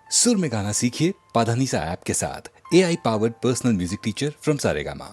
सुर में गाना सीखिए पाधानीसा ऐप के साथ AI powered personal music teacher from Saregama.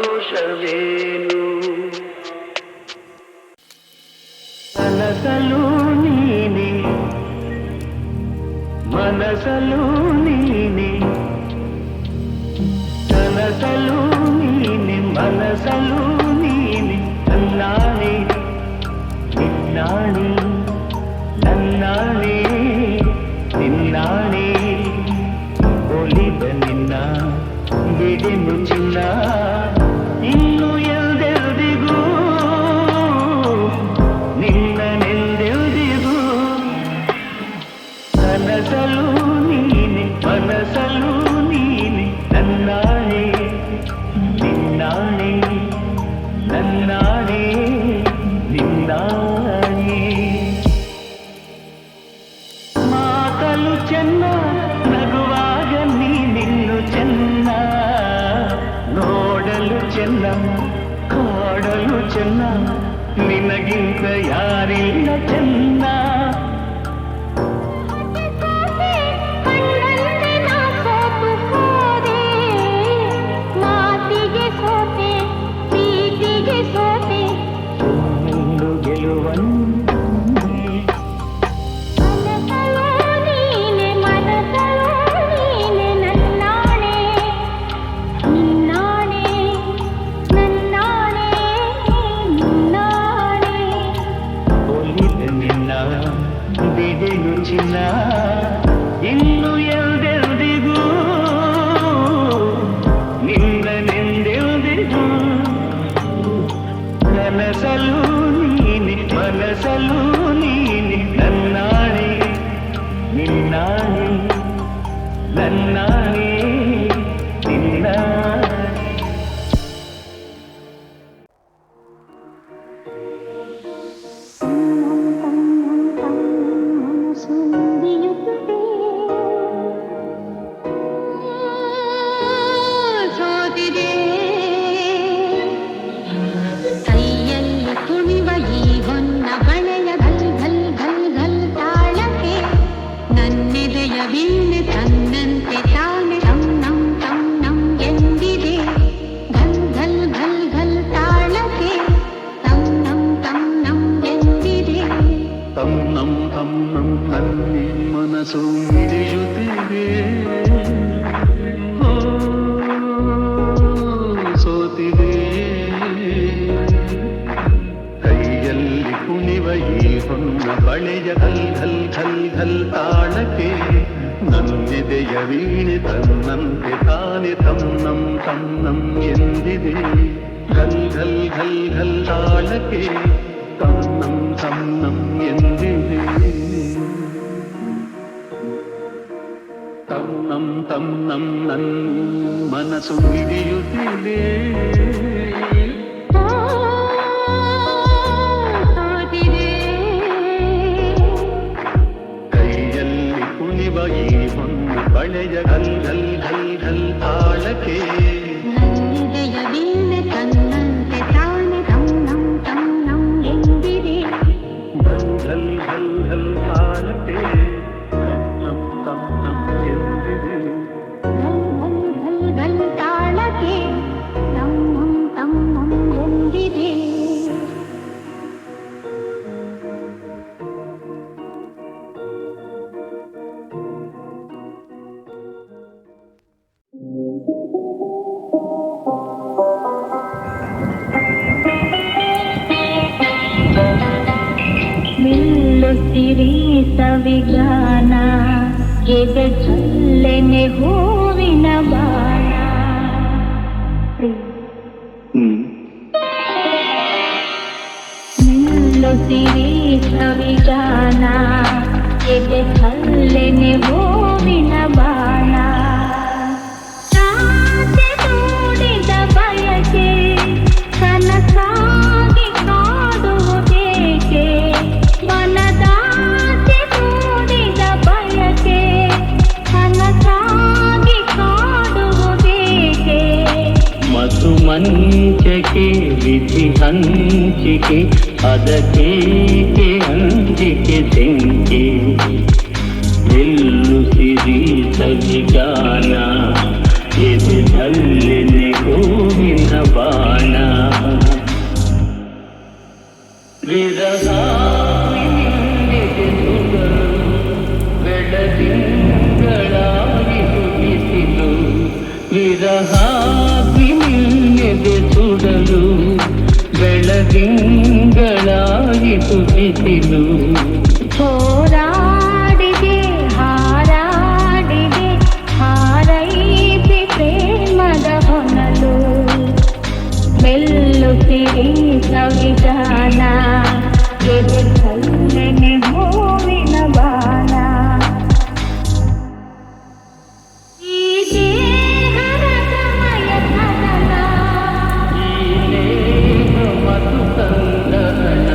ಸಂತೋಷವೇನು ಮನಸಲು ನೀನೆ ಮನಸಲು ನೀನೆ ಕನಸಲು ನೀನೆ ಮನಸಲು ನೀನೆ ನನ್ನಾಣೆ ನಿನ್ನಾಣೆ ನನ್ನಾಣೆ ನಿನ್ನಾಣೆ ಒಲಿದ ನಿನ್ನ ಬಿಡೆನು ಚಿನ್ನ ಇನ್ನು ಎಲ್ದೆಲ್ದಿಗೂ ನಿನ್ನನೆಂದೆಲ್ದಿಗೂ ಕನಸಲು ನೀನೆ ಮನಸಲು ನೀನೆ ನನ್ನಾಣೆ ನಿನ್ನಾಣೆ ನನ್ನಾಣೆ ನಿನ್ನಾಣೆ ಮಾತಲು ಚೆನ್ನ ನಗುವಾಗ ನೀನಿನ್ನು ಚೆನ್ನ ನೋಡಲು ಚೆನ್ನ ಕಾಡಲು ಚೆನ್ನ ನಿನಗಿಂತ ಯಾರಿಲ್ಲ ಚೆನ್ನ ಇನ್ನು ಎಲ್ದೆಲ್ದಿಗೂ ನಿನ್ನನೆಂದೆಲ್ದಿಗೂ ಕನಸಲು ನೀನೆ ಮನಸಲು ನೀನೆ ನನ್ನಾಣೆ ನಿನ್ನಾಣೆ ನನ್ನಾಣೆ ನಿನ್ನಾಣೆ ಮನಸ್ಸು ಮಿಡಿಯುತ್ತಿದೆ ಸೋತಿದೆ ಕೈಯಲ್ಲಿ ಕುಣಿವ ಈ ಹೊನ್ನ ಬಳೆಯ ಘಲ್ ಘಲ್ ಘಲ್ ಘಲ್ ತಾಳಕ್ಕೆ ನನ್ನೆದೆಯ ವೀಣೆ ತನ್ನಂತೆ ತಾನೆ ತನ್ನಂ ತನ್ನಂ ಎಂದಿದೆ ಘಲ್ ಘಲ್ ಘಲ್ ಘಲ್ ತಾಳಕ್ಕೆ ತನ್ನಂ ತನ್ನಂ ಎಂದಿದೆ ತನ್ನಂ ತನ್ನಂ ನನ್ ಮನಸ್ಸು ಹಿಡಿಯುತ್ತಿದೆ ಸಿರಿ ಸವಿಗಾನ ಎದೆ ಚಲ್ಲೆನೆ ಹೂವಿನ ಬಾಣ. ನಿಲ್ಲು ಸಿರಿ ಸವಿಗಾನ ಎದೆ ಚಲ್ಲೆನೆ ಹೂವಿನ ಬಾಣ. ರಾತ್ರಿ ಮೂಡಿದ ಬಯಕೆ ಕನಸಾಗಿ ಕಾಡುವುದೇಕೆ. ಮನದಾಸೆ ಮೂಡಿದ ಬಯಕೆ ಕನಸಾಗಿ ಕಾಡುವುದೇಕೆ. ಮಧು ಮಂಚಕೆ ವಿಧಿ ಹಂಚಿಕೆ ಅದಕ್ಕೇಕೆ ಅಂಜಿಕೆ ತೆಂಕೆ. ಎಲ್ಲು ಸಿರಿ ಸವಿಗಾನ ಎದೆ ಚಲ್ಲೆನೆ ಹೂವಿನ ಬಾಣ. ವಿರಹ ಬೆಳದಿಂಗಳಾಗಿ ಸುಗಿಸಿಲು. ವಿರಹಾಗ್ನಿ ನಿನ್ನೆದೆ ಸುಡಲು ಬೆಳದಿಂಗಳಾಗಿ ಸುಗಿಸಿಲು. ಹೋರಾಡಿದೆ ಹಾರಾಡಿದೆ ಹಾರೈಸಿ ಪ್ರೇಮದ ಹೊನಲು. ಮೆಲ್ಲು ಸಿರಿ ಸವಿಗಾನ ಎದೆ ಚಲ್ಲೆನೆ ಹೂವಿನ ಬಾಣ. ಈ ದೇಹದ ಸಮಯ ಸದನ ಈ ನೇಹ ಮಧು ಸಂದಹನ.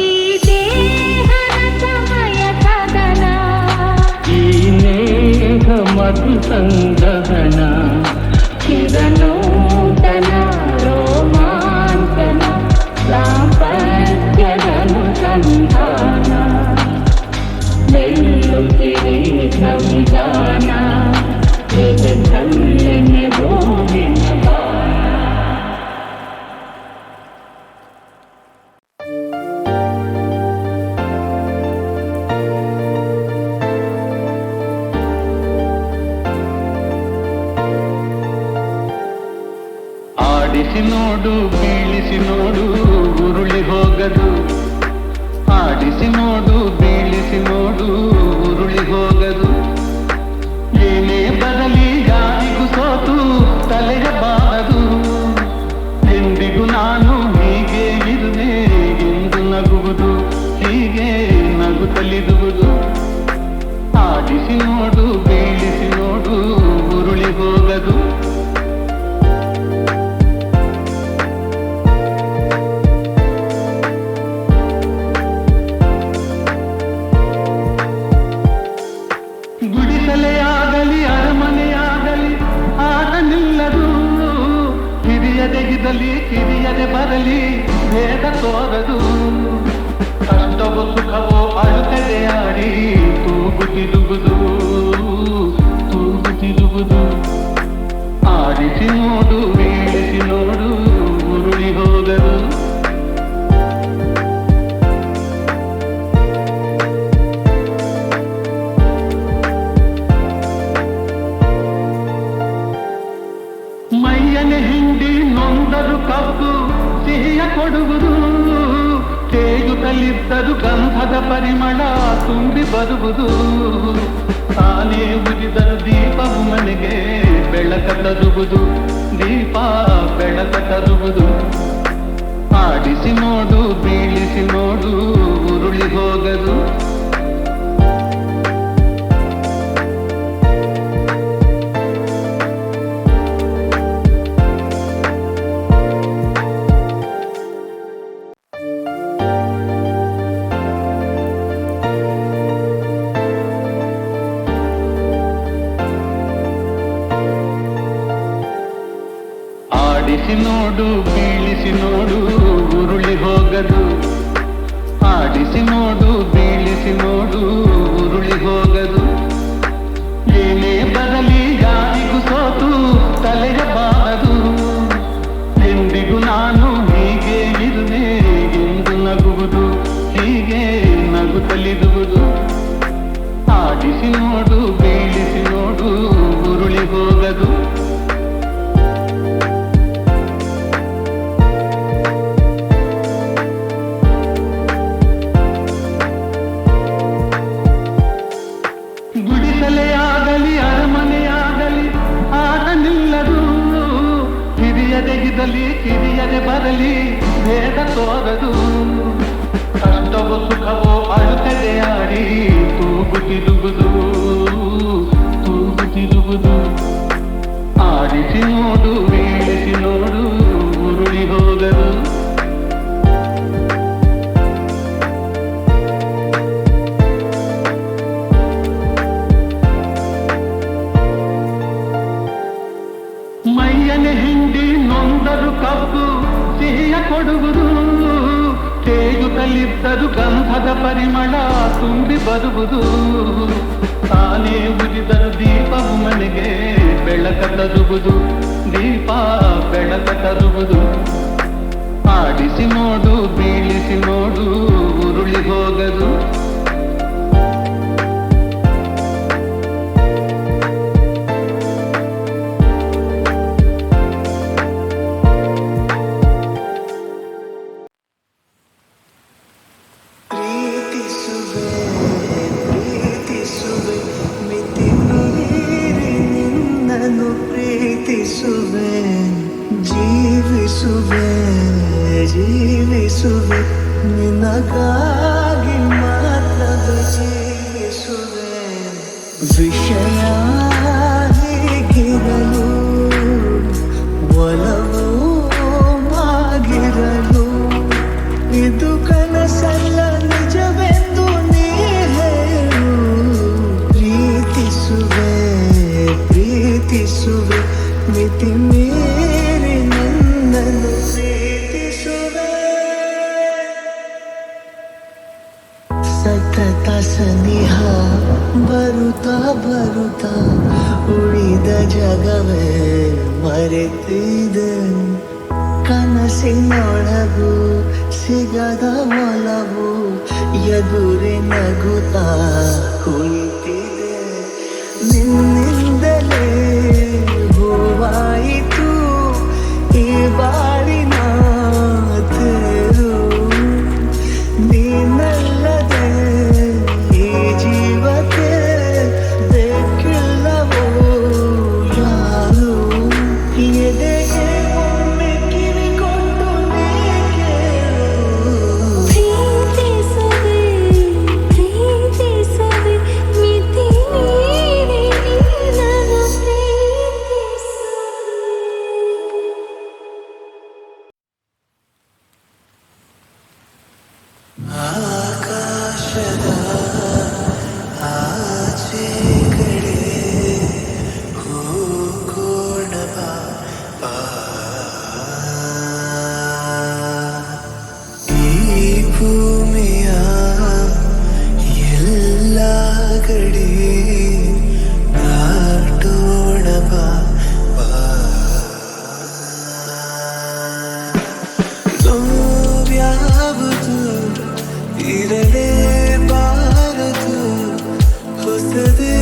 ಈ ದೇಹದ ಸಮಯ ಸದನ ಈ ನೇಹ ಮಧು ಸಂದಹನ. ಚಿರನೂತನ ರೋಮಾಂಚನ ದಾಂಪತ್ಯದನುಸಂಧಾನ. ಮೆಲ್ಲು ಸಿರಿ ಸವಿಗಾನ ಎದೆ ಚಲ್ಲೆನೆ ಹೂವಿನ ಬಾಣ. ಆಡಿಸಿ ನೋಡು ಬೀಳಿಸಿ ನೋಡು ಉರುಳಿ ಹೋಗದು. ಆಡಿಸಿ ನೋಡು ಬೀಳಿಸಿ ನೋಡು ಉರುಳಿ ಹೋಗದು. ಏನೇ ಬರಲಿ ಯಾರಿಗೂ ಸೋತು ತಲೆಯಬಾರದು. ಎಂದಿಗೂ ನಾನು ಹೀಗೆ ಇರುವೆ ಎಂದು ನಗುವುದು ಹೀಗೆ ನಗುತ್ತಲಿರುವುದು. ಆಡಿಸಿ ನೋಡು ಬೀಳಿಸಿ ನೋಡು ಉರುಳಿ ಹೋಗದು. ಗುಡಿಸಲೆಯಾಗಲಿ ಅರಮನೆಯಾಗಲಿ ಆಟ ನಿಲ್ಲದು. ಹಿರಿಯದೆಗಿದಲಿ ಕಿರಿಯದೆ ಬರಲಿ ಭೇದ ತೋರದು. ಕಷ್ಟವೋ ಸುಖವೋ ಅಳುತ್ತದೆ ಆಡಿ ತೂಗುತ್ತಿರುವುದು ತೂಗುತ್ತಿರುವುದು. ಆಡಿಸಿ ನೋಡು ಬೀಳಿಸಿ ನೋಡು ಉರುಳಿ ಹೋಗದು. ಮೈಯನೆ ಹಿಂಡಿ ನೊಂದರು ಕಬ್ಬು ಸಿಹಿಯ ಕೊಡುವುದು. ತೇಗುತ್ತಲಿದ್ದರು ಗಂಧದ ಪರಿಮಳ ತುಂಬಿ ಬರುವುದು. ತಾನೇ ಉರಿದರು ದೀಪವು ಮನೆಗೆ ಬೆಳಕ ತರುವುದು. ದೀಪ ಬೆಳಕ ತರುವುದು. ಆಡಿಸಿ ನೋಡು ಬೀಳಿಸಿ ನೋಡು ಉರುಳಿ ಹೋಗದು. ಆಡಿಸಿ ನೋಡು ಬೀಳಿಸಿ ನೋಡು ಉರುಳಿ ಹೋಗದು. ಆಡಿಸಿ ನೋಡು ಬೀಳಿಸಿ ನೋಡು ಉರುಳಿ ಹೋಗದು. ಏನೇ ಬರಲಿ ಯಾರಿಗೂ ಸೋತು ತಲೆಯಬಾರದು. ಎಂದಿಗೂ ನಾನು ಹೀಗೆ ಇರುವೆ ಎಂದು ನಗುವುದು ಹೀಗೆ ನಗುತ್ತಲಿರುವುದು. ಆಡಿಸಿ ನೋಡು ಬೀಳಿಸಿ ನೋಡು ಉರುಳಿ ಹೋಗದು. ಕಿರಿಯದೆ ಬರಲಿ ಭೇದ ತೋರದು. ಕಷ್ಟವೋ ಸುಖವೋ ಅಳುತ್ತದೆ ಆಡಿ ತೂಗುತ್ತಿರುವುದು ತೂಗುತ್ತಿರುವುದು. ಆಡಿಸಿ ನೋಡು ಬೀಳಿಸಿ ನೋಡು ಉರುಳಿ ಹೋಗದು. ಮೈಯನೆ ಹಿಂಡಿ ನೊಂದರು ಕಬ್ಬು ಸಿಹಿಯ ಕೊಡುವುದು. ತೇಜುತ್ತಲಿದ್ದರು ಗಂಧದ ಪರಿಮಳ ತುಂಬಿ ಬರುವುದು. ತಾನೇ ಉರಿದರು ದೀಪವು ಮನೆಗೆ ಬೆಳಕ ತರುವುದು. ದೀಪ ಬೆಳಕ ತರುವುದು. ಆಡಿಸಿ ನೋಡು ಬೀಳಿಸಿ ನೋಡು ಉರುಳಿ ಹೋಗದು. ಪ್ರೀತಿಸುವೆ ಜೀವಿಸುವೆ ಜೀವಿಸುವೆ ನಿನಗಾಗಿ ಮಾತ್ರವೇ ಜೀವಿಸುವೆ. ವಿಷಯ ಹೇಗಿರಲು ಒಲವು ಆಗಿರಲು ಇದು ಕನಸಲ್ಲ ನಿಜವೆಂದು ನೀ ಹೇಳು. ಪ್ರೀತಿಸುವೆ ಪ್ರೀತಿಸುವೆ ಮಿತಿ ಮೀರಿ ನನ್ನನ್ನು ಪ್ರೀತಿಸುವೆ. ಸತತ ಸನಿಹ ಬರುತ್ತಾ ಬರುತ್ತಾ ಉಳಿದ ಜಗವೇ ಮರೆತಿದೆ. ಕನಸಿನೊಳಗು ಸಿಗದ ಒಲವು ಎದುರಿ ನಗುತ್ತಾ ಕುಳಿತಿದೆ. ನಿನ್ನಿಂದಲೇ ಹೂವಾಯಿತು ಈ ಬಾಳಿನ ತೇರು. ನೀನಲ್ಲದೆ ಈ ಜೀವಕ್ಕೆ ಬೇಕಿಲ್ಲವೋ ಯಾರು. ಎದೆಗೆ ಒಮ್ಮೆ ಕಿವಿಕೊಂಡು ನೀ ಕೇಳು. ಪ್ರೀತಿಸುವೆ ಪ್ರೀತಿಸುವೆ ಮಿತಿ ಮೀರಿ ನಿನ್ನನ್ನು ಪ್ರೀತಿಸುವೆ. ಆಕಾಶದ ಆಚೆ ಕಡೆ ಹೋಗೋಣ ಬಾ. ಈ ಭೂಮಿಯ ಎಲ್ಲ ಕಡೆ ದಾಟೋಣ ಬಾ. ನೋವ್ಯಾವುದು ಇರಲೇಬಾರದು. ಹೊಸದೇ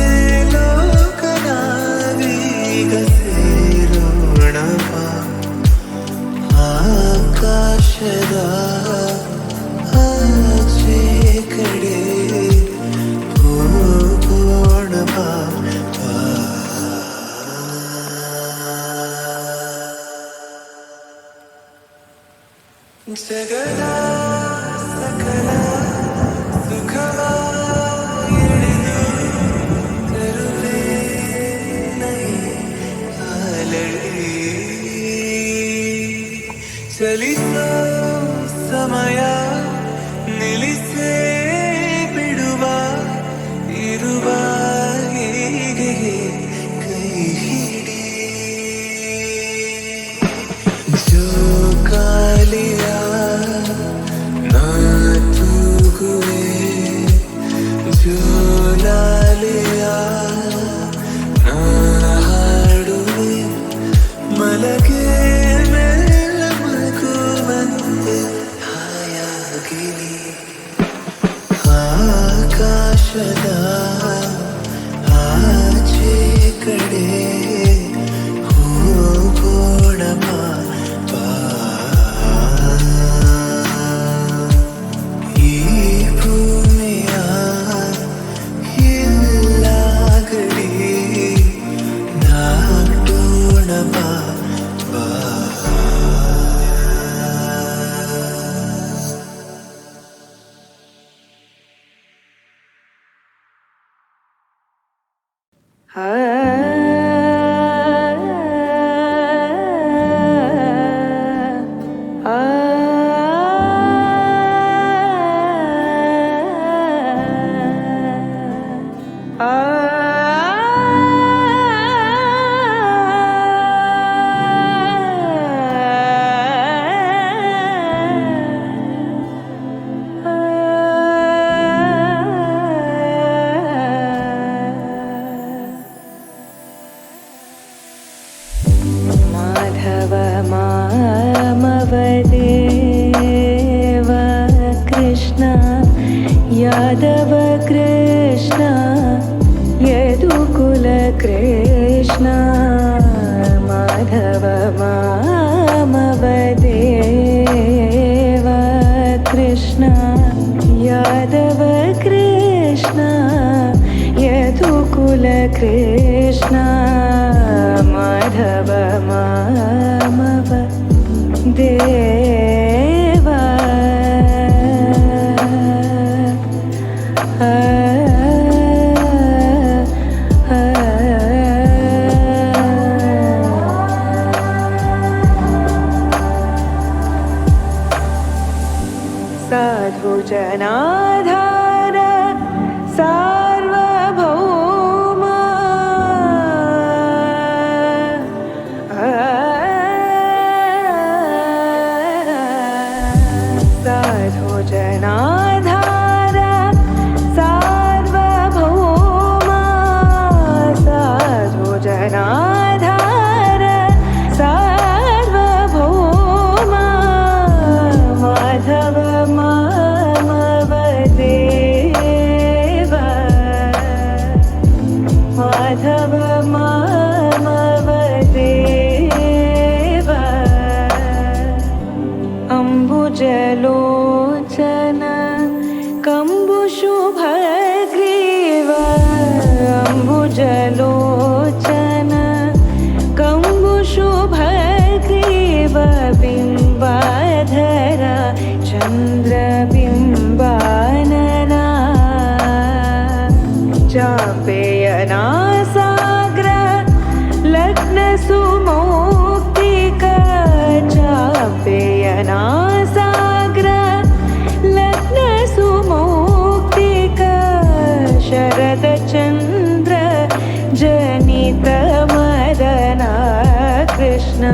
ಲೋಕ ನಾವೀಗ ಸೇರೋಣ ಬಾ. ಆಕಾಶದ ಆಚೆ ಕಡೆ ಹೋಗೋಣ ಬಾ. ಜಗದ ಸಕಲ ಸುಖವ ಎಳೆದು ತರುವೆ ನೈ ಅಲಳಿ. ಚಲಿಸೋ ಸಮಯ ನಿಲ್ಲಿಸೇ ಬಿಡುವ ಇರುವ ಹೀಗೆ ಕೈ ಹಿಡಿ. ಜೋಕಾಲಿಯ ನಾ ತೂಗುವೆ ಜೋಲಾಲಿಯ ನಾ ಹಾಡುವೆ. ಮಲಗೆ ಮೆಲ್ಲ ಮಗುವಂತೆ ಹಾಯಾಗಿ कृष्ण यादव कृष्ण यदुकुल कृष्ण माधव मामव देवा साधु जनाधार सार्वभौम साधु जनाधार सार्वभौम साधु जनाधार सार्वभौम माधव मामव देवा माधव मामव देवा अम्बुजलोचन कम्बुशुभग्रीव अम्बुजलोचन कम्बुशुभग्रीव बिम्बाधरा चन्द्रबिम्बानना चापेयना साग्र लग्नसुमौक्तिका चापेयना साग्र लग्नसुमौक्तिका शरदचन्द्र जनितमदना कृष्ण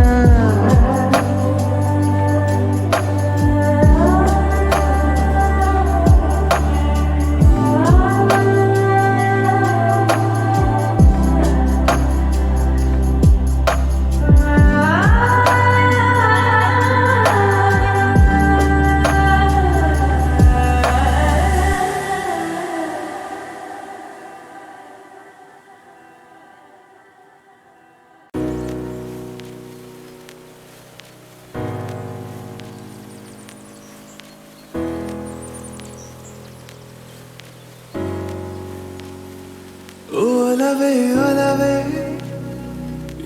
ಒಲವೇ ಒಲವೇ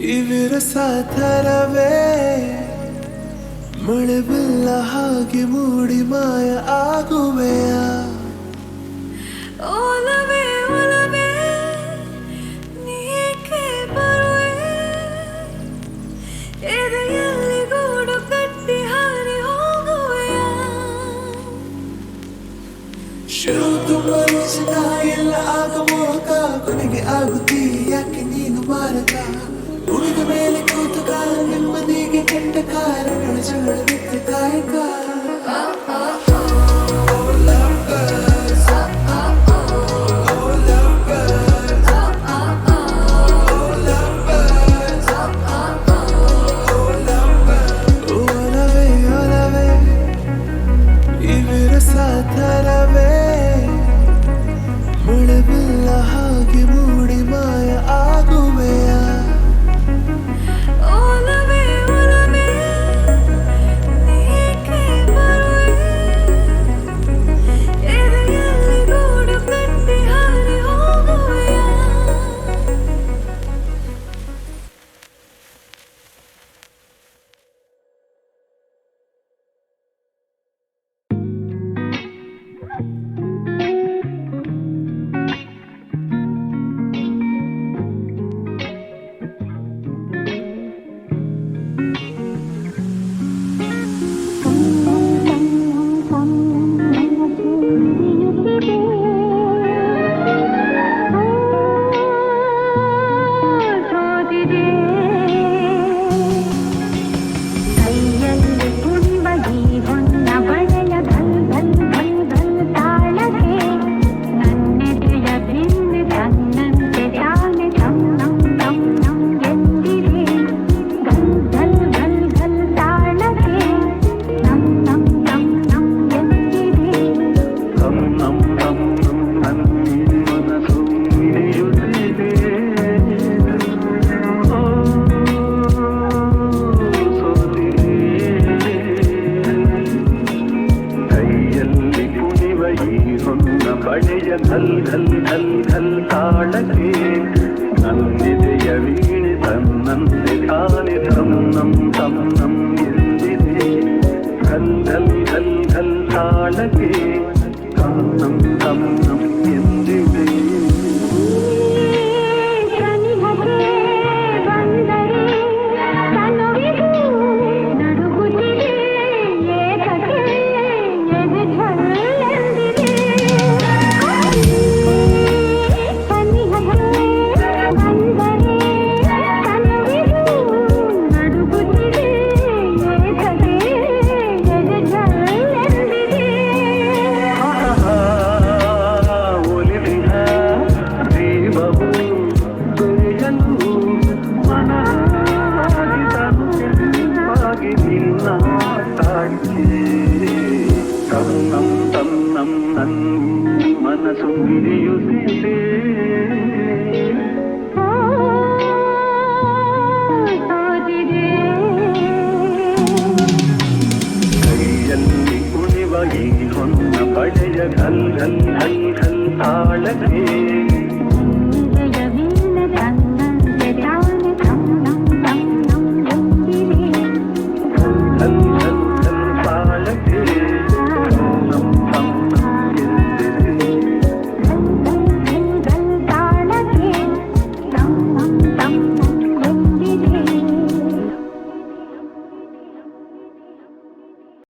ಈ ವಿರಸ ಥರವೇ ಮಳೆ ಬಿಲ್ಲ ಹಾಗೆ ಮೂಡಿ ಮಾಯ ಆಗುವೆಯ ಒಲವೇ ಒಲವೇ ನೀಕೆ ಬರುವೆ ಎದೆಯಲ್ಲಿ ಗೂಡು ಕಟ್ಟಿ ಹಾರಿ ಹೋಗುವೆಯ ಶಿರು ತುಂಬ ರುಚಿತ ಎಲ್ಲ ಆಗಮೋಕ ಕೊನೆಗೆ ಆಗುತ್ತೀ ಯಾಕೆ ನೀನು ಮಾರಕ ಉಳಿದ ಮೇಲೆ ಕೂತಕ ನೆಮ್ಮದಿಗೆ ಕೆಟ್ಟ ಕಾರಣಗಳ ಜಗಳದಿದ್ದ ಕಾಯಕ ಒಲವೇ ಒಲವೇ ಈ ವಿರಸ ಥರವೇ ಮಳೆ ಬಿಲ್ಲ ಹಾಗೆ ಮೂಡಿ ಮಾಯ ಆಗುವೆಯ ಒಲವೇ ಒಲವೇ ಘಲ್ ಘಲ್ ಘಲ್ ಘಲ್ ತಾಳಕ್ಕೆ ನನ್ನಿದೆಯ ವೀಣೆ ತನ್ನಂತೆ ಗಾಳಿ ತನ್ನಂ ತನ್ನಂ ಎಂದಿದೆ ಘಲ್ ಘಲ್ ಘಲ್ ಘಲ್ ತಾಳಕ್ಕೆ ತನ್ನಂ ತನ್ನಂ ಎಂದಿದೆ ತನ್ನಂ ತನ್ನಂ ನನ್ ಮನಸ್ಸು ಮಿಡಿಯುತ್ತಿದೆ